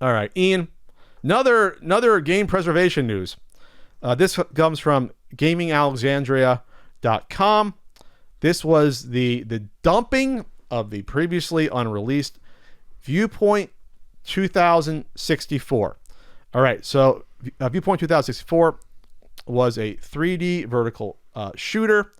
All right, Ian. Another game preservation news. This comes from GamingAlexandria.com. This was the dumping of the previously unreleased Viewpoint 2064. All right, so Viewpoint 2064 was a 3D vertical shooter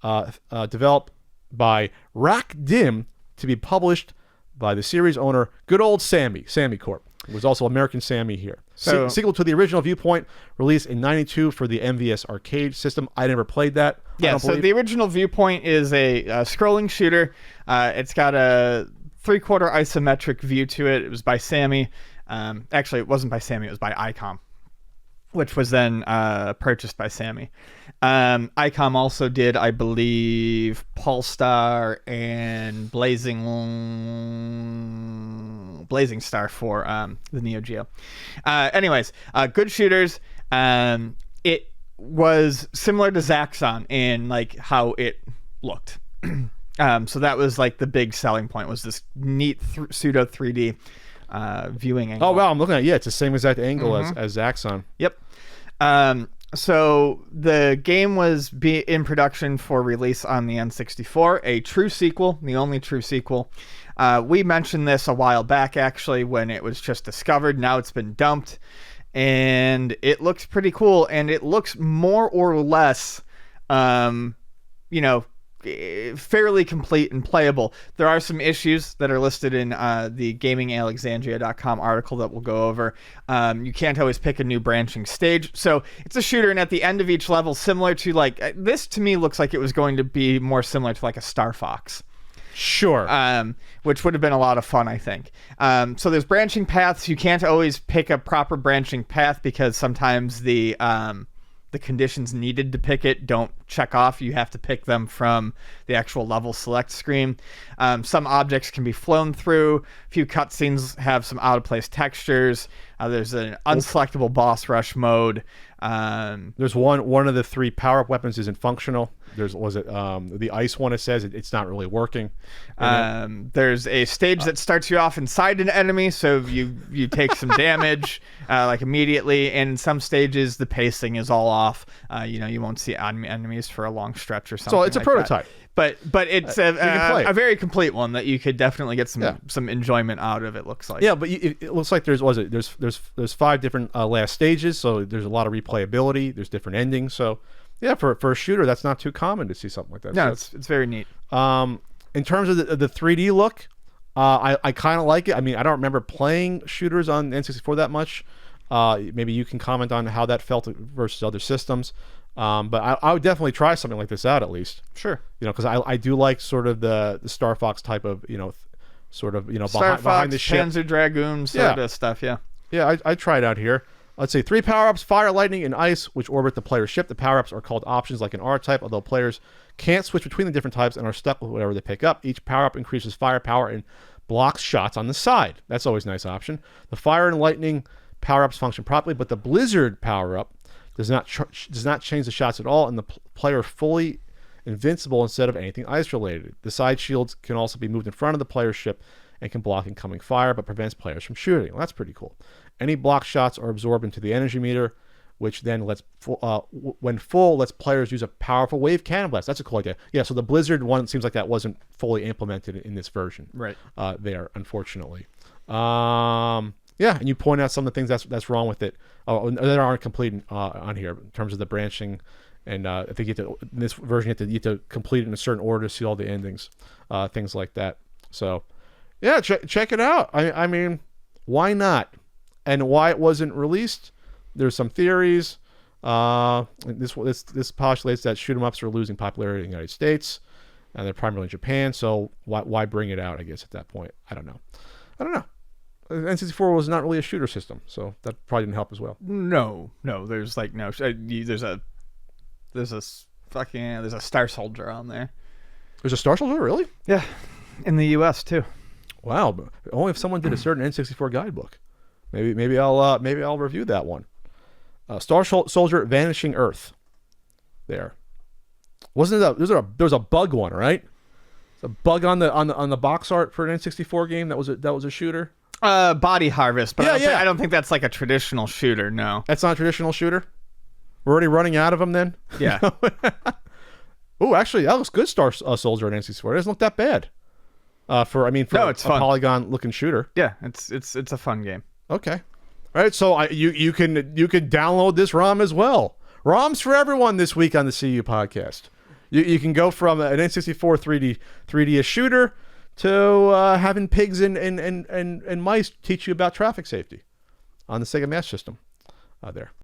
developed by Rack Dim to be published by the series owner, good old Sammy Corp. It was also American Sammy here. So, sequel to the original Viewpoint, released in '92 for the MVS arcade system. I never played that. Yeah, so the original Viewpoint is a scrolling shooter. It's got a 3/4 isometric view to it. It was by Sammy. Actually, it wasn't by Sammy. It was by ICOM, which was then purchased by Sammy. ICOM also did, I believe, Polestar and Blazing Star for the Neo Geo. Anyways, good shooters. It was similar to Zaxxon in like how it looked. So that was like the big selling point, was this neat pseudo 3D viewing angle. Oh wow, I'm looking at it. Yeah, it's the same exact angle as Zaxxon. Yep. So the game was in production for release on the N64, a true sequel, the only true sequel. We mentioned this a while back, actually, when it was just discovered. Now it's been dumped, and it looks pretty cool, and it looks more or less, fairly complete and playable. There are some issues that are listed in the GamingAlexandria.com article that we'll go over. You can't always pick a new branching stage. So it's a shooter, and at the end of each level, similar to this to me looks like it was going to be more similar to like a Star Fox. Sure. Which would have been a lot of fun, I think. So there's branching paths. You can't always pick a proper branching path because sometimes the conditions needed to pick it don't check off. You have to pick them from the actual level select screen. Some objects can be flown through. A few cutscenes have some out-of-place textures. There's an unselectable boss rush mode. There's one of the 3 power-up weapons isn't functional. The ice one, it says it's not really working. There's a stage that starts you off inside an enemy, so you take some damage like immediately. And in some stages, the pacing is all off. You won't see enemies for a long stretch or something. So it's a prototype. But it's a very complete one that you could definitely get some enjoyment out of. It looks like. Yeah, but it looks like there's 5 different last stages, so there's a lot of replayability. There's different endings, so yeah, for a shooter, that's not too common to see something like that. No, it's very neat. In terms of the 3D look, I kind of like it. I mean, I don't remember playing shooters on N64 that much. Maybe you can comment on how that felt versus other systems. But I would definitely try something like this out at least. Sure. Because I do like sort of the Star Fox type of, Star behind Fox, the ship. Panzer Dragoon sort of stuff, yeah. Yeah, I try it out here. Let's see, 3 power-ups, fire, lightning, and ice, which orbit the player's ship. The power-ups are called options like an R-type, although players can't switch between the different types and are stuck with whatever they pick up. Each power-up increases firepower and blocks shots on the side. That's always a nice option. The fire and lightning power-ups function properly, but the blizzard power-up does not change the shots at all, and the player fully invincible instead of anything ice-related. The side shields can also be moved in front of the player's ship and can block incoming fire, but prevents players from shooting. Well, that's pretty cool. Any block shots are absorbed into the energy meter, which then when full, lets players use a powerful wave cannon blast. That's a cool idea. Yeah, so the Blizzard one, it seems like that wasn't fully implemented in this version. Right. There, unfortunately. Yeah, and you point out some of the things that's wrong with it that aren't complete on here in terms of the branching. And I think in this version, you have to complete it in a certain order to see all the endings, things like that. So, yeah, check it out. I mean, why not? And why it wasn't released, there's some theories. This postulates that shoot 'em ups are losing popularity in the United States, and they're primarily in Japan. So why bring it out? I guess at that point, I don't know. N64 was not really a shooter system, so that probably didn't help as well. No. There's there's a Star Soldier on there. There's a Star Soldier, really? Yeah, in the U.S. too. Wow, but only if someone did a certain N64 guidebook. Maybe I'll review that one. Star Soldier Vanishing Earth. There was a bug one, right? A bug on the box art for an N64 game that was a shooter. Body Harvest, but Yeah, I don't think that's like a traditional shooter. No. That's not a traditional shooter. We're already running out of them then. Yeah. Oh, actually, that looks good. Star Soldier on N64. It doesn't look that bad. For it's a fun. polygon-looking shooter. Yeah, it's a fun game. Okay. All right. So you can download this ROM as well. ROMs for everyone this week on the CU podcast. You can go from an N64 3D shooter to having pigs and mice teach you about traffic safety on the Sega Master System. There.